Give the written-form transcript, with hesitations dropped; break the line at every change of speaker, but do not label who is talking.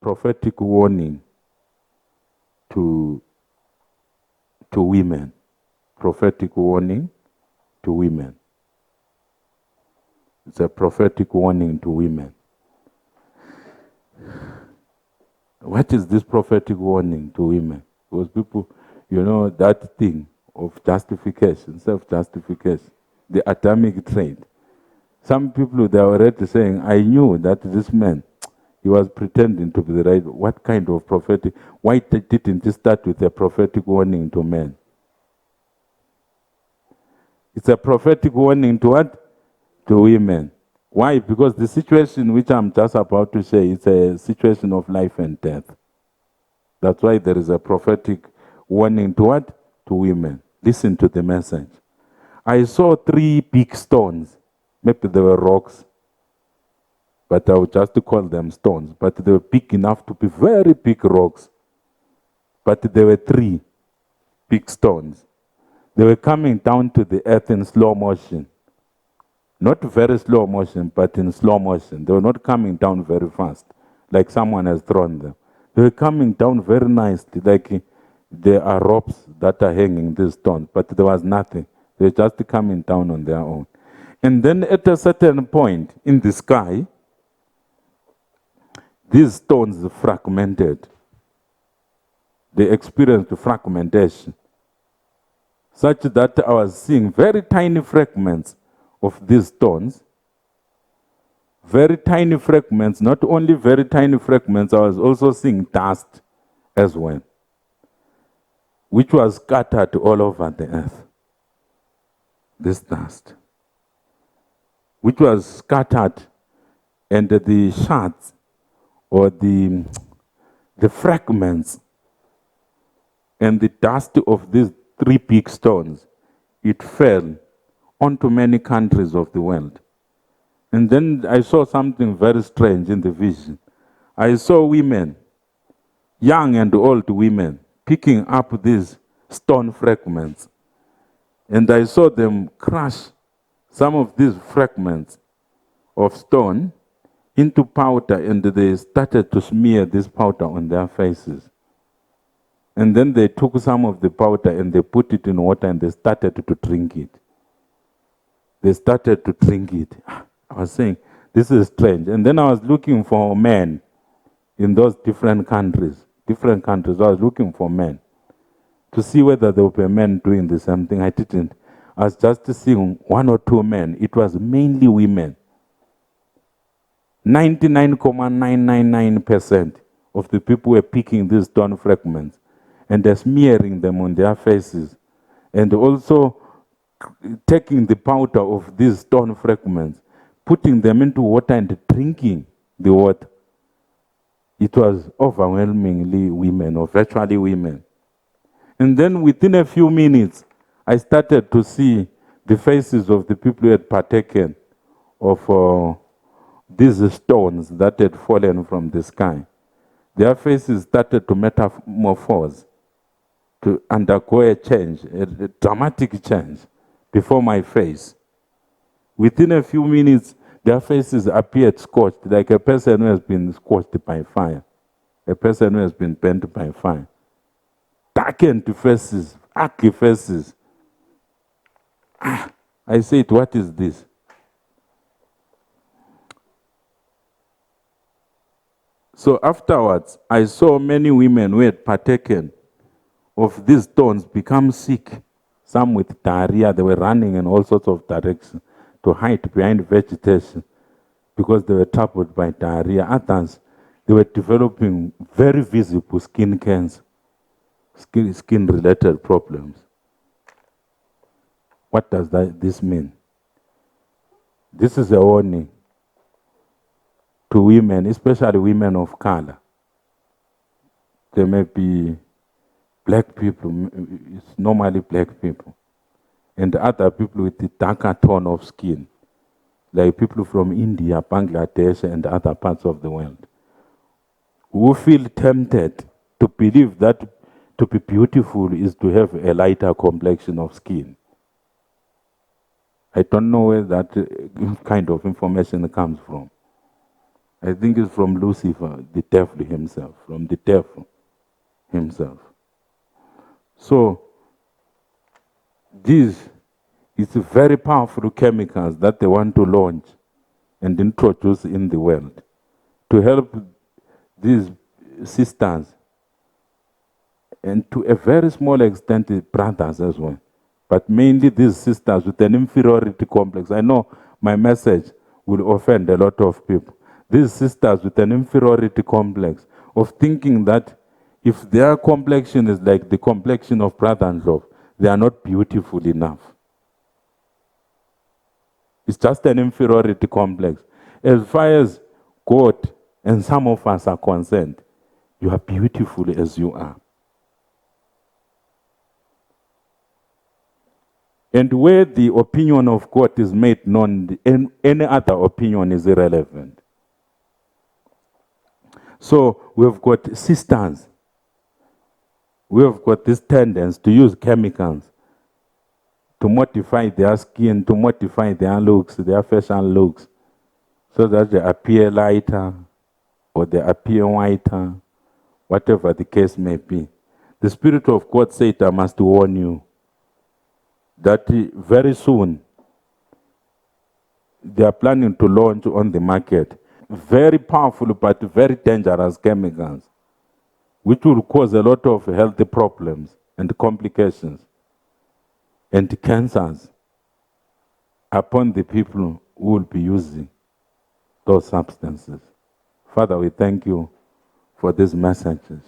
Prophetic warning to women. Prophetic warning to women. It's a prophetic warning to women. What is this prophetic warning to women? Because people, that thing of justification, self-justification, the atomic trade. Some people, they are already saying, I knew that this man, he was pretending to be the right. What kind of prophetic? Why didn't he start with a prophetic warning to men? It's a prophetic warning to what? To women. Why? Because the situation which I'm just about to say is a situation of life and death. That's why there is a prophetic warning to what? To women. Listen to the message. I saw 3 big stones. Maybe they were rocks, but I would just call them stones. But they were big enough to be very big rocks. But there were 3 big stones. They were coming down to the earth in slow motion. Not very slow motion, but in slow motion. They were not coming down very fast, like someone has thrown them. They were coming down very nicely, like there are ropes that are hanging these stones, but there was nothing. They were just coming down on their own. And then at a certain point in the sky, these stones fragmented. They experienced fragmentation, such that I was seeing very tiny fragments of these stones. Very tiny fragments, not only very tiny fragments, I was also seeing dust as well, which was scattered all over the earth. This dust, which was scattered, and the shards or the fragments and the dust of these 3 big stones, it fell onto many countries of the world. And then I saw something very strange in the vision. I saw women, young and old women, picking up these stone fragments. And I saw them crush some of these fragments of stone into powder, and they started to smear this powder on their faces. And then they took some of the powder and they put it in water and they started to drink it. They started to drink it. I was saying, this is strange. And then I was looking for men in those different countries. I was looking for men to see whether there were men doing the same thing. I didn't. I was just seeing 1 or 2 men. It was mainly women. 99.999% of the people were picking these stone fragments and they're smearing them on their faces, and also taking the powder of these stone fragments, putting them into water and drinking the water. It was overwhelmingly women, or virtually women. And then within a few minutes, I started to see the faces of the people who had partaken of these stones that had fallen from the sky. Their faces started to metamorphose, to undergo a change, a dramatic change before my face. Within a few minutes, their faces appeared scorched, like a person who has been scorched by fire, a person who has been burnt by fire. Darkened faces, ugly faces. I said, what is this? So afterwards, I saw many women who had partaken of these stones become sick. Some with diarrhea, they were running in all sorts of directions to hide behind vegetation because they were troubled by diarrhea. Others, they were developing very visible skin cancer, skin-related problems. What does this mean? This is a warning to women, especially women of color. There may be black people, it's normally black people, and other people with the darker tone of skin, like people from India, Bangladesh, and other parts of the world, who feel tempted to believe that to be beautiful is to have a lighter complexion of skin. I don't know where that kind of information comes from. I think it's from Lucifer, the devil himself, from the devil himself. So, these is very powerful chemicals that they want to launch and introduce in the world to help these sisters and to a very small extent the brothers as well. But mainly these sisters with an inferiority complex. I know my message will offend a lot of people. These sisters with an inferiority complex of thinking that if their complexion is like the complexion of brother Ndlovu, they are not beautiful enough. It's just an inferiority complex. As far as God and some of us are concerned, you are beautiful as you are. And where the opinion of God is made known, any other opinion is irrelevant. So we've got sisters. We've got this tendency to use chemicals to modify their skin, to modify their looks, their facial looks, so that they appear lighter or they appear whiter, whatever the case may be. The Spirit of God said, I must warn you that very soon they are planning to launch on the market very powerful but very dangerous chemicals, which will cause a lot of health problems and complications and cancers upon the people who will be using those substances. Father, we thank you for these messages.